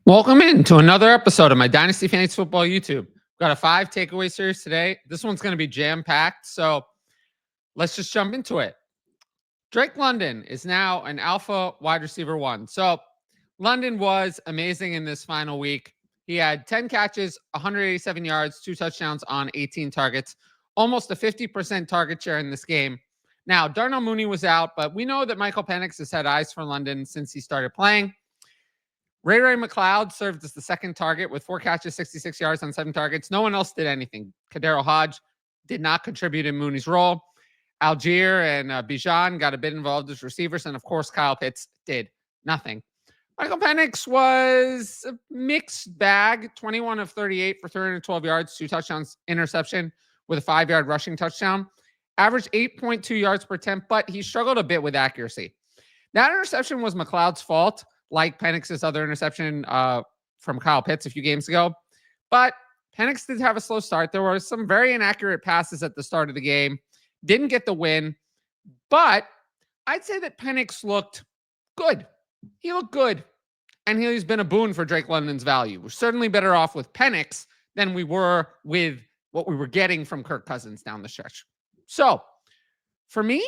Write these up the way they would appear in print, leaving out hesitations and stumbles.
Welcome in to another episode of my Dynasty Fantasy Football YouTube. We've got a 5 takeaway series today. This one's going to be jam-packed, so let's just jump into it. Drake London is now an alpha wide receiver 1. So London was amazing in this final week. He had 10 catches, 187 yards, 2 touchdowns on 18 targets, almost a 50% target share in this game. Now, Darnell Mooney was out, but we know that Michael Penix has had eyes for London since he started playing. Ray McLeod served as the second target with 4 catches, 66 yards on 7 targets. No one else did anything. Kadero Hodge did not contribute in Mooney's role. Algier and Bijan got a bit involved as receivers. And, of course, Kyle Pitts did nothing. Michael Penix was a mixed bag, 21 of 38 for 312 yards, 2 touchdowns, interception with a 5-yard rushing touchdown. Averaged 8.2 yards per attempt, but he struggled a bit with accuracy. That interception was McLeod's fault, like Penix's other interception from Kyle Pitts a few games ago. But Penix did have a slow start. There were some very inaccurate passes at the start of the game. Didn't get the win. But I'd say that Penix looked good. He looked good. And he's been a boon for Drake London's value. We're certainly better off with Penix than we were with what we were getting from Kirk Cousins down the stretch. So, for me,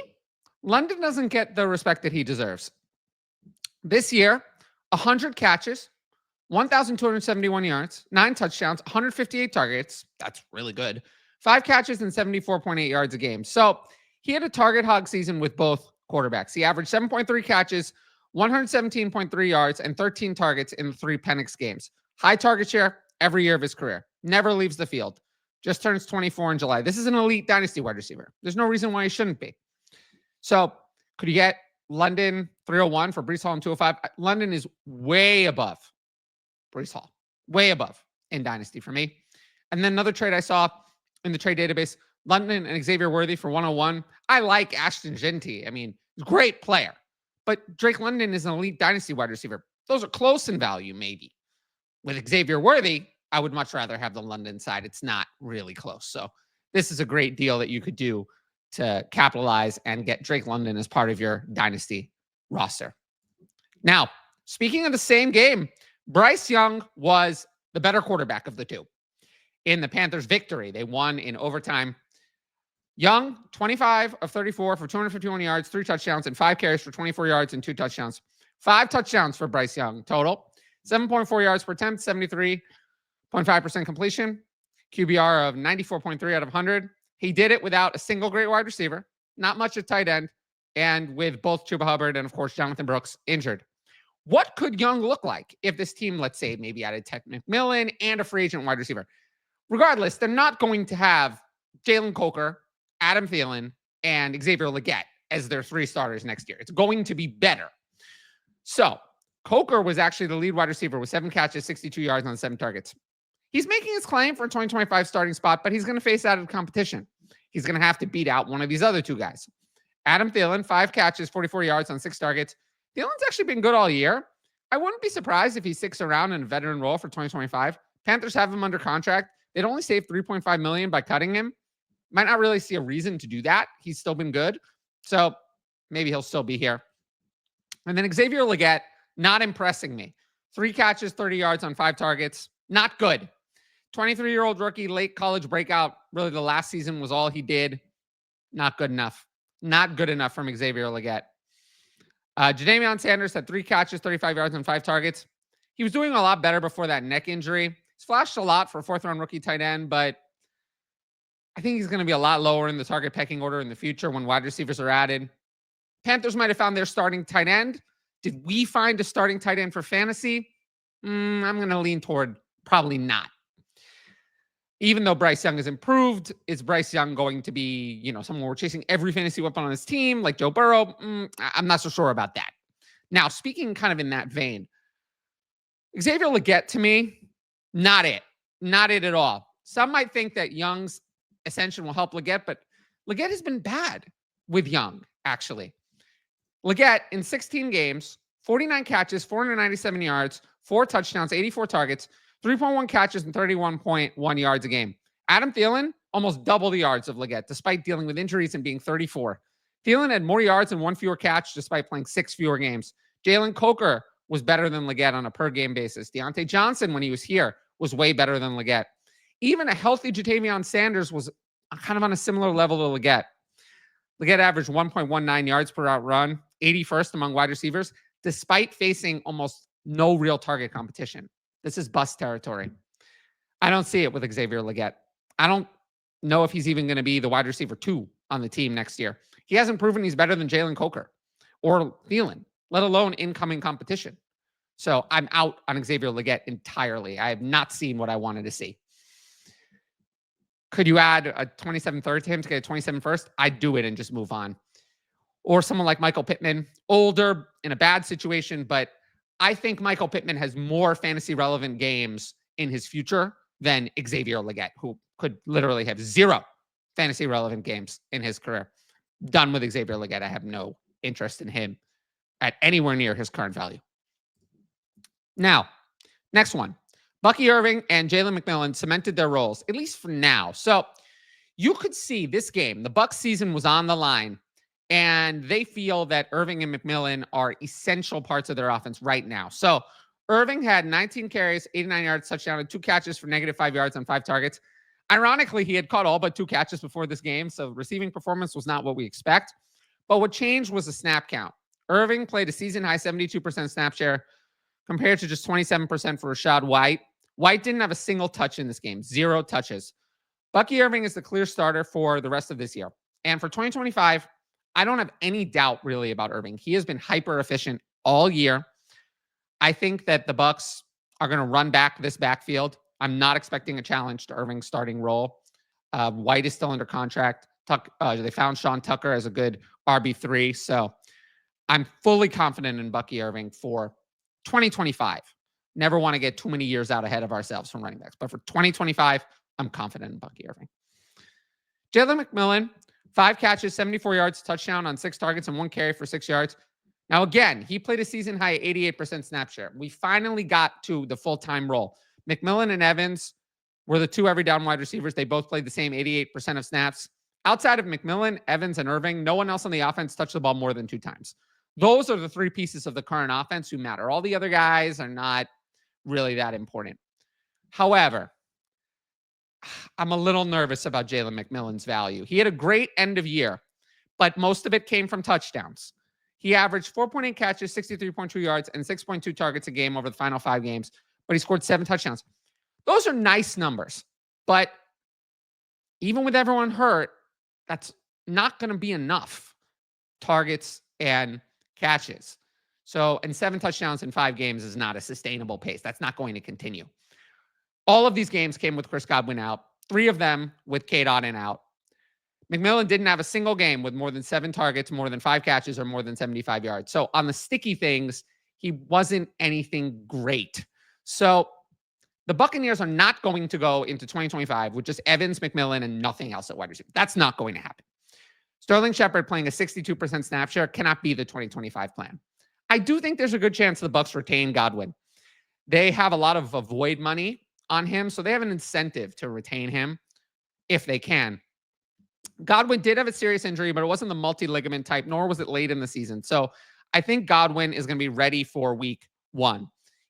London doesn't get the respect that he deserves. This year, 100 catches, 1,271 yards, 9 touchdowns, 158 targets. That's really good. 5 catches and 74.8 yards a game. So he had a target hog season with both quarterbacks. He averaged 7.3 catches, 117.3 yards, and 13 targets in the 3 Penix games. High target share every year of his career. Never leaves the field. Just turns 24 in July. This is an elite dynasty wide receiver. There's no reason why he shouldn't be. So could you get London 301 for Bryce Hall and 205? London is way above Bryce Hall. Way above in dynasty for me. And then another trade I saw in the trade database, London and Xavier Worthy for 101. I like Ashton Genty. I mean, great player. But Drake London is an elite dynasty wide receiver. Those are close in value, maybe. With Xavier Worthy, I would much rather have the London side. It's not really close. So this is a great deal that you could do to capitalize and get Drake London as part of your dynasty roster. Now, speaking of the same game, Bryce Young was the better quarterback of the two. In the Panthers' victory, they won in overtime. Young, 25 of 34 for 251 yards, 3 touchdowns, and 5 carries for 24 yards and 2 touchdowns. 5 touchdowns for Bryce Young total. 7.4 yards per attempt, 73.5% completion. QBR of 94.3 out of 100. He did it without a single great wide receiver, not much at tight end, and with both Chuba Hubbard and, of course, Jonathan Brooks injured. What could Young look like if this team, let's say, maybe added McMillan and a free agent wide receiver? Regardless, they're not going to have Jalen Coker, Adam Thielen, and Xavier Legette as their 3 starters next year. It's going to be better. So, Coker was actually the lead wide receiver with 7 catches, 62 yards on 7 targets. He's making his claim for a 2025 starting spot, but he's going to face added competition. He's going to have to beat out one of these other 2 guys. Adam Thielen, 5 catches, 44 yards on 6 targets. Thielen's actually been good all year. I wouldn't be surprised if he sticks around in a veteran role for 2025. Panthers have him under contract. They'd only save $3.5 million by cutting him. Might not really see a reason to do that. He's still been good. So maybe he'll still be here. And then Xavier Legette, not impressing me. 3 catches, 30 yards on 5 targets. Not good. 23-year-old rookie, late college breakout. Really, the last season was all he did. Not good enough. Not good enough from Xavier Legette. Jadamian Sanders had 3 catches, 35 yards on 5 targets. He was doing a lot better before that neck injury. He's flashed a lot for a 4th-round rookie tight end, but I think he's going to be a lot lower in the target pecking order in the future when wide receivers are added. Panthers might have found their starting tight end. Did we find a starting tight end for fantasy? I'm going to lean toward probably not. Even though Bryce Young has improved, is Bryce Young going to be, someone we're chasing every fantasy weapon on his team, like Joe Burrow? I'm not so sure about that. Now, speaking kind of in that vein, Xavier Legette, to me, not it. Not it at all. Some might think that Young's ascension will help Legette, but Legette has been bad with Young, actually. Legette, in 16 games, 49 catches, 497 yards, 4 touchdowns, 84 targets, 3.1 catches, and 31.1 yards a game. Adam Thielen, almost double the yards of Legette, despite dealing with injuries and being 34. Thielen had more yards and 1 fewer catch, despite playing 6 fewer games. Jalen Coker was better than Legette on a per game basis. Deontay Johnson, when he was here, was way better than Legette. Even a healthy Jatavion Sanders was kind of on a similar level to Legette. Legette averaged 1.19 yards per route run, 81st among wide receivers, despite facing almost no real target competition. This is bust territory. I don't see it with Xavier Legette. I don't know if he's even going to be the wide receiver 2 on the team next year. He hasn't proven he's better than Jalen Coker or Thielen, let alone incoming competition. So I'm out on Xavier Legette entirely. I have not seen what I wanted to see. Could you add a 27 third to him to get a 27 first? I'd do it and just move on. Or someone like Michael Pittman, older, in a bad situation, but I think Michael Pittman has more fantasy relevant games in his future than Xavier Legette, who could literally have 0 fantasy relevant games in his career. Done with Xavier Legette. I have no interest in him at anywhere near his current value. Now, next one. Bucky Irving and Jalen McMillan cemented their roles, at least for now. So you could see this game, the Bucs season was on the line, and they feel that Irving and McMillan are essential parts of their offense right now. So Irving had 19 carries, 89 yards, touchdown, and 2 catches for -5 yards on 5 targets. Ironically, he had caught all but 2 catches before this game, so receiving performance was not what we expect. But what changed was the snap count. Irving played a season-high 72% snap share compared to just 27% for Rachaad White. White didn't have a single touch in this game, 0 touches. Bucky Irving is the clear starter for the rest of this year. And for 2025, I don't have any doubt really about Irving. He has been hyper efficient all year. I think that the Bucs are going to run back this backfield. I'm not expecting a challenge to Irving's starting role. White is still under contract. They found Sean Tucker as a good RB3. So I'm fully confident in Bucky Irving for 2025. Never want to get too many years out ahead of ourselves from running backs. But for 2025, I'm confident in Bucky Irving. Jalen McMillan, 5 catches, 74 yards, touchdown on 6 targets and 1 carry for 6 yards. Now, again, he played a season-high 88% snap share. We finally got to the full-time role. McMillan and Evans were the 2 every down wide receivers. They both played the same 88% of snaps. Outside of McMillan, Evans, and Irving, no one else on the offense touched the ball more than 2 times. Those are the 3 pieces of the current offense who matter. All the other guys are not really that important. However, I'm a little nervous about Jalen McMillan's value. He had a great end of year, but most of it came from touchdowns. He averaged 4.8 catches, 63.2 yards, and 6.2 targets a game over the final 5 games, but he scored 7 touchdowns. Those are nice numbers, but even with everyone hurt, that's not going to be enough targets and catches. So, and 7 touchdowns in 5 games is not a sustainable pace. That's not going to continue. All of these games came with Chris Godwin out, 3 of them with Cade Otton out. McMillan didn't have a single game with more than 7 targets, more than 5 catches, or more than 75 yards. So on the sticky things, he wasn't anything great. So the Buccaneers are not going to go into 2025 with just Evans, McMillan, and nothing else at wide receiver. That's not going to happen. Sterling Shepard playing a 62% snap share cannot be the 2025 plan. I do think there's a good chance the Bucs retain Godwin. They have a lot of avoid money on him, so they have an incentive to retain him if they can. Godwin did have a serious injury, but it wasn't the multi-ligament type, nor was it late in the season. So I think Godwin is going to be ready for week 1.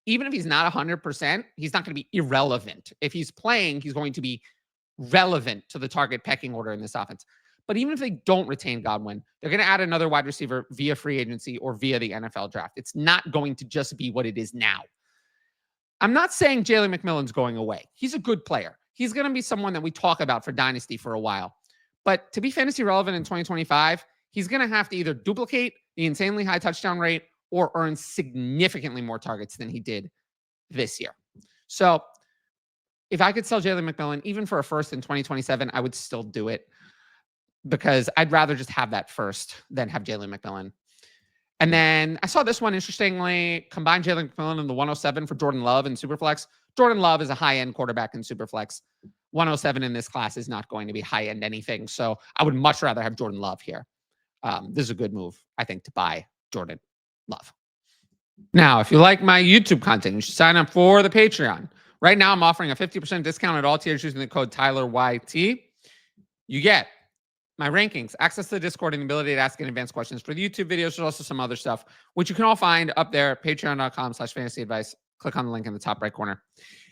Even if he's not 100%, he's not going to be irrelevant. If he's playing, he's going to be relevant to the target pecking order in this offense. But even if they don't retain Godwin, they're going to add another wide receiver via free agency or via the NFL draft. It's not going to just be what it is now. I'm not saying Jalen McMillan's going away. He's a good player. He's going to be someone that we talk about for Dynasty for a while. But to be fantasy relevant in 2025, he's going to have to either duplicate the insanely high touchdown rate or earn significantly more targets than he did this year. So if I could sell Jalen McMillan, even for a first in 2027, I would still do it because I'd rather just have that first than have Jalen McMillan. And then I saw this one interestingly, combine Jalen McMillan and the 107 for Jordan Love in Superflex. Jordan Love is a high-end quarterback in Superflex. 107 in this class is not going to be high-end anything. So I would much rather have Jordan Love here. This is a good move, I think, to buy Jordan Love. Now, if you like my YouTube content, you should sign up for the Patreon. Right now, I'm offering a 50% discount at all tiers using the code TylerYT. You get my rankings, access to the Discord, and the ability to ask in advanced questions for the YouTube videos. There's also some other stuff, which you can all find up there at patreon.com/fantasy advice. Click on the link in the top right corner.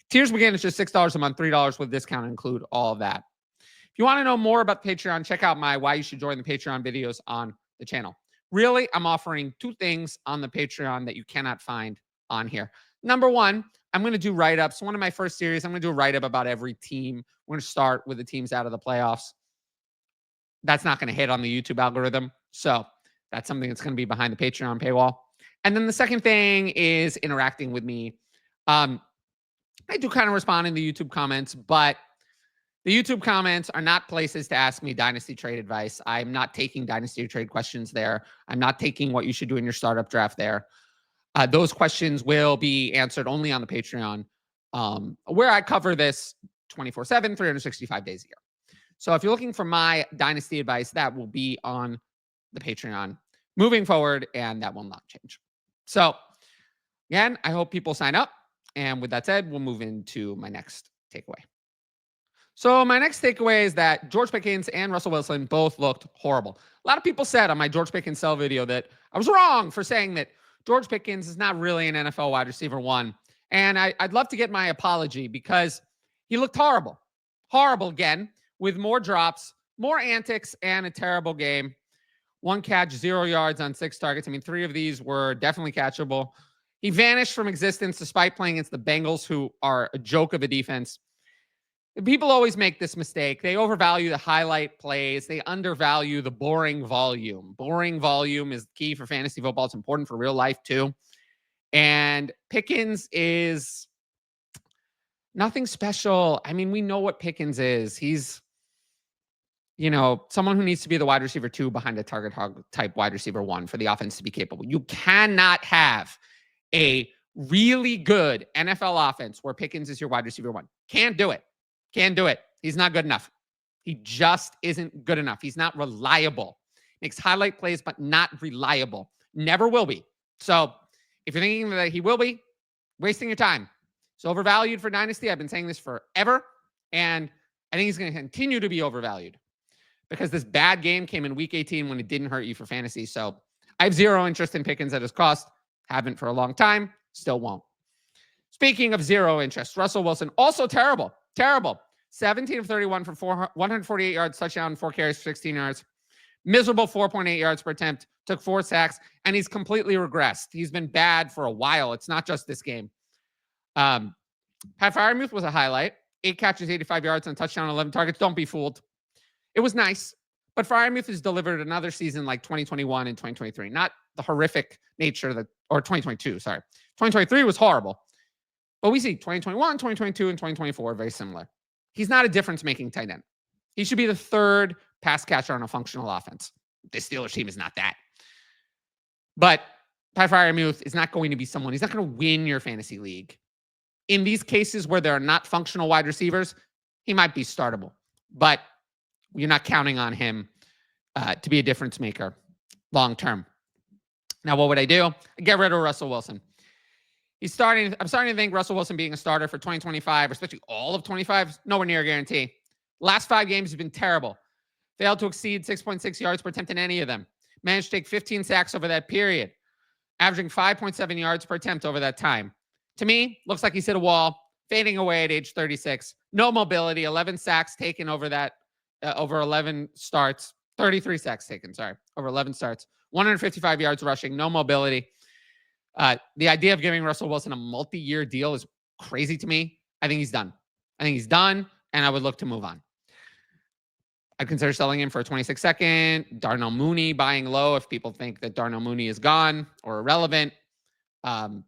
Tiers begin at just $6 a month, $3 with discount, include all of that. If you want to know more about Patreon, check out my why you should join the Patreon videos on the channel. Really, I'm offering 2 things on the Patreon that you cannot find on here. Number one, I'm going to do write-ups. One of my first series, I'm going to do a write-up about every team. We're going to start with the teams out of the playoffs. That's not going to hit on the YouTube algorithm. So that's something that's going to be behind the Patreon paywall. And then the second thing is interacting with me. I do kind of respond in the YouTube comments, but the YouTube comments are not places to ask me Dynasty trade advice. I'm not taking Dynasty trade questions there. I'm not taking what you should do in your startup draft there. Those questions will be answered only on the Patreon, where I cover this 24/7, 365 days a year. So if you're looking for my Dynasty advice, that will be on the Patreon moving forward, and that will not change. So again, I hope people sign up. And with that said, we'll move into my next takeaway. So my next takeaway is that George Pickens and Russell Wilson both looked horrible. A lot of people said on my George Pickens sell video that I was wrong for saying that George Pickens is not really an NFL wide receiver 1. And I'd love to get my apology because he looked horrible. Horrible again, with more drops, more antics, and a terrible game. 1 catch, 0 yards on 6 targets. I mean, 3 of these were definitely catchable. He vanished from existence despite playing against the Bengals, who are a joke of a defense. People always make this mistake. They overvalue the highlight plays. They undervalue the boring volume. Boring volume is key for fantasy football. It's important for real life too. And Pickens is nothing special. I mean, we know what Pickens is. He's, someone who needs to be the wide receiver 2 behind a target hog type wide receiver 1 for the offense to be capable. You cannot have a really good NFL offense where Pickens is your wide receiver 1. Can't do it. Can't do it. He's not good enough. He just isn't good enough. He's not reliable. Makes highlight plays, but not reliable. Never will be. So if you're thinking that he will be, wasting your time. He's overvalued for Dynasty. I've been saying this forever. And I think he's going to continue to be overvalued because this bad game came in week 18 when it didn't hurt you for fantasy. So I have zero interest in Pickens at his cost. Haven't for a long time. Still won't. Speaking of zero interest, Russell Wilson, also terrible. Terrible. 17 of 31 for 148 yards, touchdown, 4 carries for 16 yards. Miserable 4.8 yards per attempt. Took 4 sacks, and he's completely regressed. He's been bad for a while. It's not just this game. Pat Freiermuth was a highlight. 8 catches, 85 yards, and touchdown, 11 targets. Don't be fooled. It was nice, but Freiermuth has delivered another season like 2021 and 2023. Not the horrific nature that, or 2022, sorry. 2023 was horrible. But we see 2021, 2022, and 2024 are very similar. He's not a difference-making tight end. He should be the 3rd pass catcher on a functional offense. This Steelers team is not that. But Pat Freiermuth is not going to be someone. He's not going to win your fantasy league. In these cases where there are not functional wide receivers, he might be startable. But you're not counting on him to be a difference maker long term. Now, what would I do? I'd get rid of Russell Wilson. I'm starting to think Russell Wilson being a starter for 2025, especially all of 25, is nowhere near a guarantee. Last 5 games have been terrible. Failed to exceed 6.6 yards per attempt in any of them. Managed to take 15 sacks over that period. Averaging 5.7 yards per attempt over that time. To me, looks like he's hit a wall. Fading away at age 36. No mobility. 11 sacks taken over that, over 11 starts. 33 sacks taken, over 11 starts. 155 yards rushing. No mobility. The idea of giving Russell Wilson a multi-year deal is crazy to me. I think he's done. And I would look to move on. I'd consider selling him for a 26-second. Darnell Mooney buying low if people think that Darnell Mooney is gone or irrelevant. I'm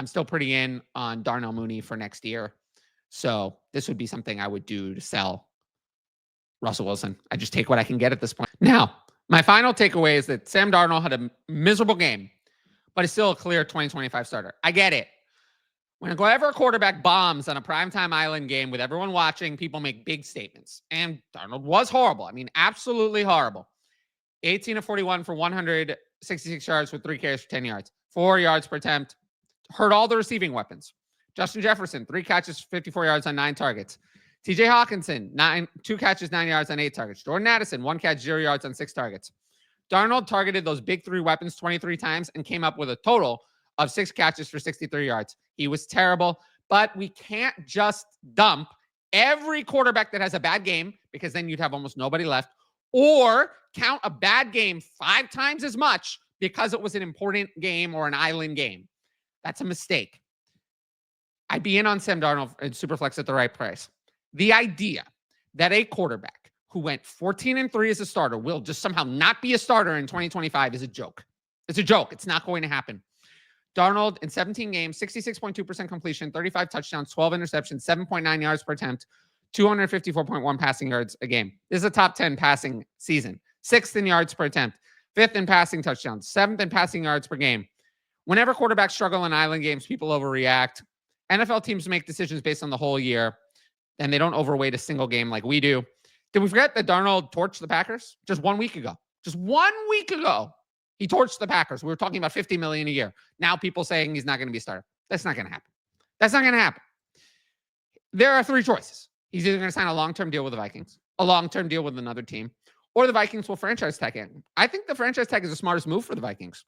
still pretty in on Darnell Mooney for next year. So this would be something I would do to sell Russell Wilson. I just take what I can get at this point. Now, my final takeaway is that Sam Darnold had a miserable game, but is still a clear 2025 starter. I get it. Whenever a quarterback bombs on a primetime island game with everyone watching, people make big statements. And Darnold was horrible. I mean, absolutely horrible. 18 of 41 for 166 yards with 3 carries for 10 yards. 4 yards per attempt. Hurt all the receiving weapons. Justin Jefferson, 3 catches, 54 yards on 9 targets. TJ Hawkinson, 2 catches, 9 yards on 8 targets. Jordan Addison, 1 catch, 0 yards on 6 targets. Darnold targeted those big 3 weapons 23 times and came up with a total of 6 catches for 63 yards. He was terrible, but we can't just dump every quarterback that has a bad game, because then you'd have almost nobody left, or count a bad game 5 times as much because it was an important game or an island game. That's a mistake. I'd be in on Sam Darnold and Superflex at the right price. The idea that a quarterback who went 14-3 as a starter will just somehow not be a starter in 2025 is a joke. It's a joke. It's not going to happen. Darnold in 17 games, 66.2% completion, 35 touchdowns, 12 interceptions, 7.9 yards per attempt, 254.1 passing yards a game. This is a top 10 passing season. 6th in yards per attempt, 5th in passing touchdowns, 7th in passing yards per game. Whenever quarterbacks struggle in island games, people overreact. NFL teams make decisions based on the whole year, and they don't overweight a single game like we do. Did we forget that Darnold torched the Packers just 1 week ago? Just 1 week ago, he torched the Packers. We were talking about $50 million a year. Now people saying he's not going to be a starter. That's not going to happen. That's not going to happen. There are 3 choices. He's either going to sign a long-term deal with the Vikings, a long-term deal with another team, or the Vikings will franchise tag him. I think the franchise tag is the smartest move for the Vikings.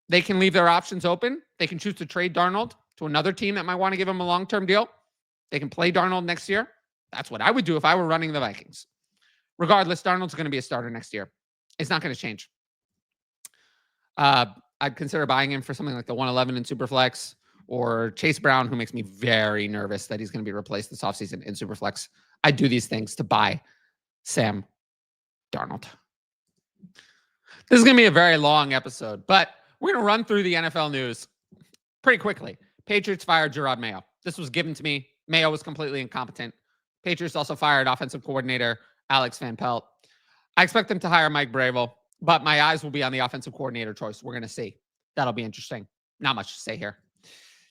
They can leave their options open. They can choose to trade Darnold to another team that might want to give him a long-term deal. They can play Darnold next year. That's what I would do if I were running the Vikings. Regardless, Darnold's going to be a starter next year. It's not going to change. I'd consider buying him for something like the 111 in Superflex, or Chase Brown, who makes me very nervous that he's going to be replaced this offseason in Superflex. I do these things to buy Sam Darnold. This is going to be a very long episode, but we're going to run through the NFL news pretty quickly. Patriots fired Jerod Mayo. This was given to me. Mayo was completely incompetent. Patriots also fired offensive coordinator Alex Van Pelt. I expect them to hire Mike Bravel, but my eyes will be on the offensive coordinator choice. We're going to see. That'll be interesting. Not much to say here.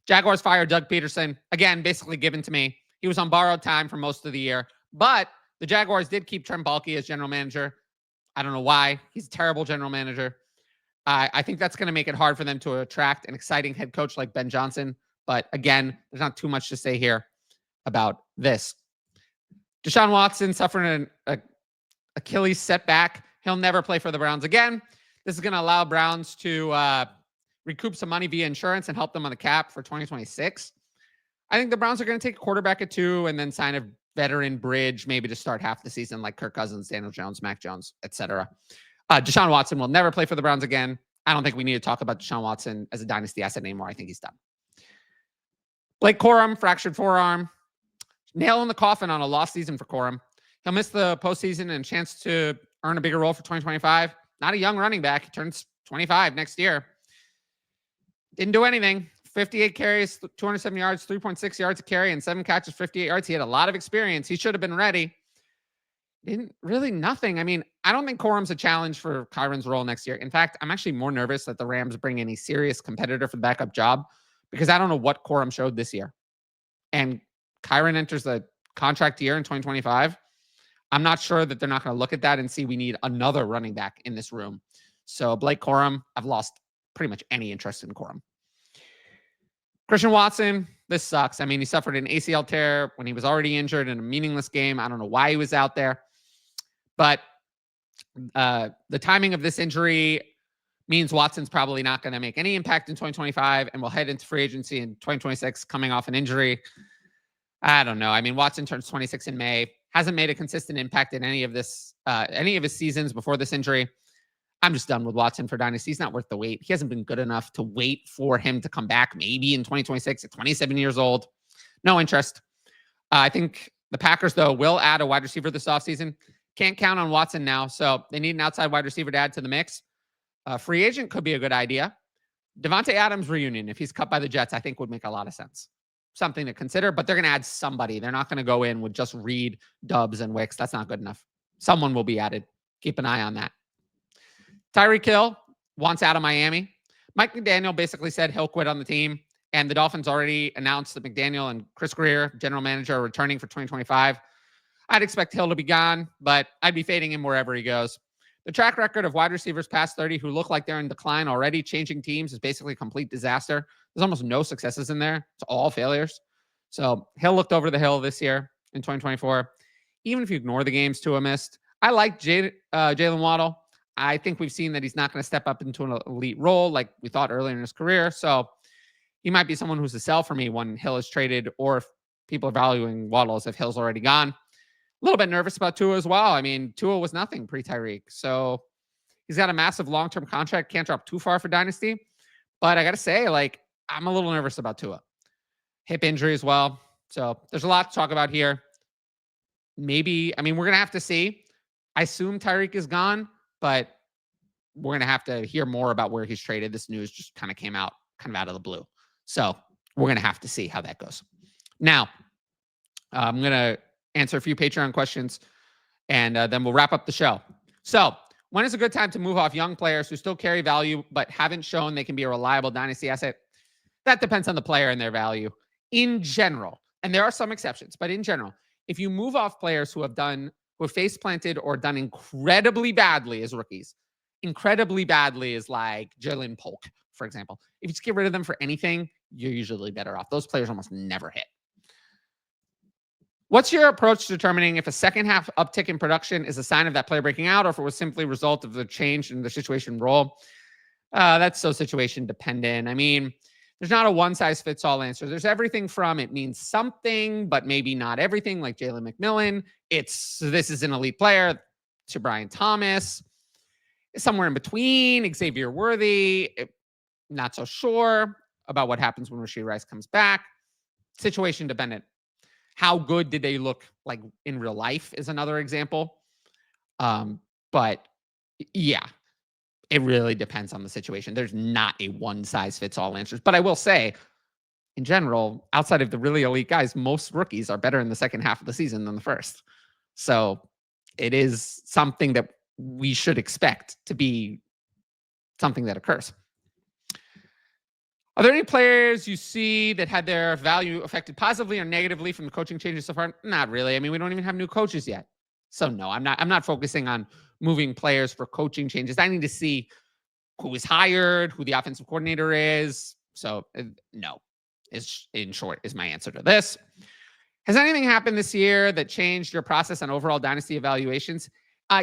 Jaguars fired Doug Pederson. Again, basically given to me. He was on borrowed time for most of the year, but the Jaguars did keep Trent Baalke as general manager. I don't know why. He's a terrible general manager. I think that's going to make it hard for them to attract an exciting head coach like Ben Johnson. But again, there's not too much to say here about this. Deshaun Watson suffered an Achilles setback. He'll never play for the Browns again. This is going to allow Browns to recoup some money via insurance and help them on the cap for 2026. I think the Browns are going to take a quarterback at 2 and then sign a veteran bridge maybe to start half the season, like Kirk Cousins, Daniel Jones, Mac Jones, etc. Deshaun Watson will never play for the Browns again. I don't think we need to talk about Deshaun Watson as a dynasty asset anymore. I think he's done. Blake Corum, fractured forearm. Nail in the coffin on a lost season for Corum. He'll miss the postseason and a chance to earn a bigger role for 2025. Not a young running back. He turns 25 next year. Didn't do anything. 58 carries, 207 yards, 3.6 yards a carry, and 7 catches, 58 yards. He had a lot of experience. He should have been ready. Didn't really nothing. I mean, I don't think Corum's a challenge for Kyron's role next year. In fact, I'm actually more nervous that the Rams bring any serious competitor for the backup job, because I don't know what Corum showed this year. And Kyron enters the contract year in 2025. I'm not sure that they're not going to look at that and see we need another running back in this room. So Blake Corum, I've lost pretty much any interest in Corum. Christian Watson, this sucks. I mean, he suffered an ACL tear when he was already injured in a meaningless game. I don't know why he was out there. But the timing of this injury means Watson's probably not going to make any impact in 2025 and will head into free agency in 2026 coming off an injury. I don't know. I mean, Watson turns 26 in May. Hasn't made a consistent impact in any of his seasons before this injury. I'm just done with Watson for Dynasty. He's not worth the wait. He hasn't been good enough to wait for him to come back maybe in 2026 at 27 years old. No interest. I think the Packers, though, will add a wide receiver this offseason. Can't count on Watson now, so they need an outside wide receiver to add to the mix. Free agent could be a good idea. Devontae Adams reunion, if he's cut by the Jets, I think would make a lot of sense. Something to consider, but they're going to add somebody. They're not going to go in with just Reed, Dubs, and Wicks. That's not good enough. Someone will be added. Keep an eye on that. Tyreek Hill wants out of Miami. Mike McDaniel basically said he'll quit on the team, and the Dolphins already announced that McDaniel and Chris Greer, general manager, are returning for 2025. I'd expect Hill to be gone, but I'd be fading him wherever he goes. The track record of wide receivers past 30 who look like they're in decline already, changing teams, is basically a complete disaster. There's almost no successes in there. It's all failures. So Hill looked over the hill this year. in 2024. Even if you ignore the games Tua missed, I like Jalen Waddle. I think we've seen that he's not going to step up into an elite role like we thought earlier in his career. So he might be someone who's a sell for me when Hill is traded, or if people are valuing Waddle as if Hill's already gone. A little bit nervous about Tua as well. I mean, Tua was nothing pre-Tyreek. So he's got a massive long-term contract. Can't drop too far for Dynasty. But I got to say, like, I'm a little nervous about Tua. Hip injury as well. So there's a lot to talk about here. Maybe, I mean, we're going to have to see. I assume Tyreek is gone, but we're going to have to hear more about where he's traded. This news just kind of came out of the blue. So we're going to have to see how that goes. Now, I'm going to answer a few Patreon questions, and then we'll wrap up the show. So when is a good time to move off young players who still carry value but haven't shown they can be a reliable dynasty asset? That depends on the player and their value. In general, and there are some exceptions, but in general, if you move off players who have face planted or done incredibly badly as rookies, incredibly badly is like Jalen Polk, for example. If you just get rid of them for anything, you're usually better off. Those players almost never hit. What's your approach to determining if a second half uptick in production is a sign of that player breaking out, or if it was simply a result of the change in the situation role? That's so situation dependent. I mean, there's not a one-size-fits-all answer. There's everything from it means something, but maybe not everything, like Jalen McMillan. This is an elite player, to Brian Thomas. Somewhere in between, Xavier Worthy, not so sure about what happens when Rashee Rice comes back. Situation dependent. How good did they look like in real life is another example. But yeah, it really depends on the situation. There's not a one-size-fits-all answers. But I will say, in general, outside of the really elite guys, most rookies are better in the second half of the season than the first. So it is something that we should expect to be something that occurs. Are there any players you see that had their value affected positively or negatively from the coaching changes so far? Not really. I mean, we don't even have new coaches yet. So no, I'm not focusing on moving players for coaching changes. I need to see who is hired, who the offensive coordinator is. So no, in short, is my answer to this. Has anything happened this year that changed your process on overall dynasty evaluations?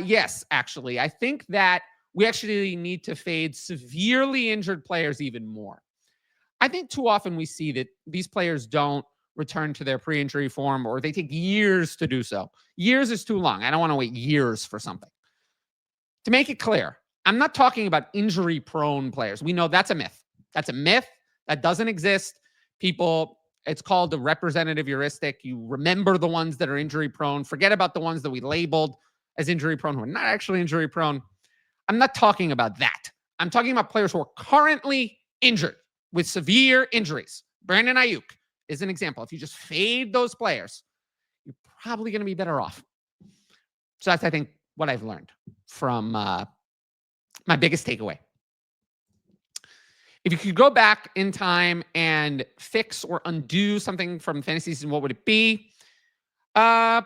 Yes, actually. I think that we actually need to fade severely injured players even more. I think too often we see that these players don't return to their pre-injury form, or they take years to do so. Years is too long. I don't want to wait years for something. To make it clear, I'm not talking about injury-prone players. We know that's a myth. That's a myth. That doesn't exist. People, it's called the representative heuristic. You remember the ones that are injury-prone. Forget about the ones that we labeled as injury-prone who are not actually injury-prone. I'm not talking about that. I'm talking about players who are currently injured with severe injuries. Brandon Ayuk is an example. If you just fade those players, you're probably going to be better off. So that's, I think, what I've learned from my biggest takeaway. If you could go back in time and fix or undo something from fantasy season, what would it be? If I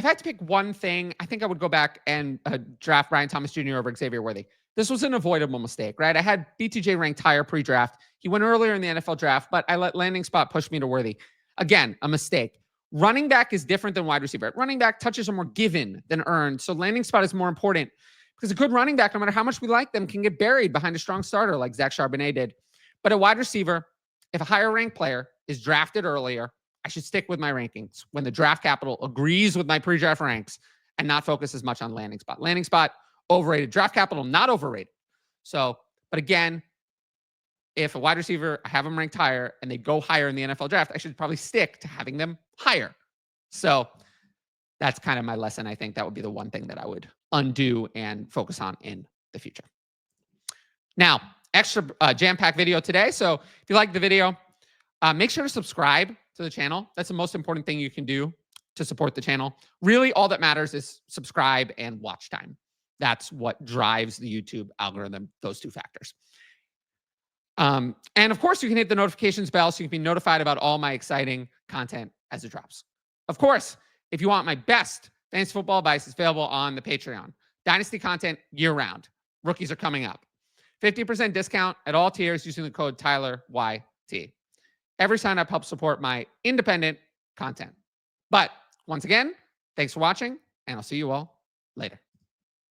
had to pick one thing, I think I would go back and draft Brian Thomas Jr. over Xavier Worthy. This was an avoidable mistake, right? I had BTJ ranked higher pre-draft. He went earlier in the NFL draft, but I let landing spot push me to Worthy. Again, a mistake. Running back is different than wide receiver. Running back touches are more given than earned. So landing spot is more important because a good running back, no matter how much we like them, can get buried behind a strong starter like Zach Charbonnet did. But a wide receiver, if a higher ranked player is drafted earlier, I should stick with my rankings when the draft capital agrees with my pre-draft ranks and not focus as much on landing spot. Landing spot, overrated. Draft capital, not overrated. So, but again, if a wide receiver, I have them ranked higher and they go higher in the NFL draft, I should probably stick to having them higher. So that's kind of my lesson. I think that would be the one thing that I would undo and focus on in the future. Now, extra jam-packed video today. So if you like the video, make sure to subscribe to the channel. That's the most important thing you can do to support the channel. Really, all that matters is subscribe and watch time. That's what drives the YouTube algorithm, those two factors. And of course, you can hit the notifications bell so you can be notified about all my exciting content as it drops. Of course, if you want my best fantasy football advice, it's available on the Patreon. Dynasty content year-round. Rookies are coming up. 50% discount at all tiers using the code TylerYT. Every sign-up helps support my independent content. But Once again, thanks for watching, and I'll see you all later.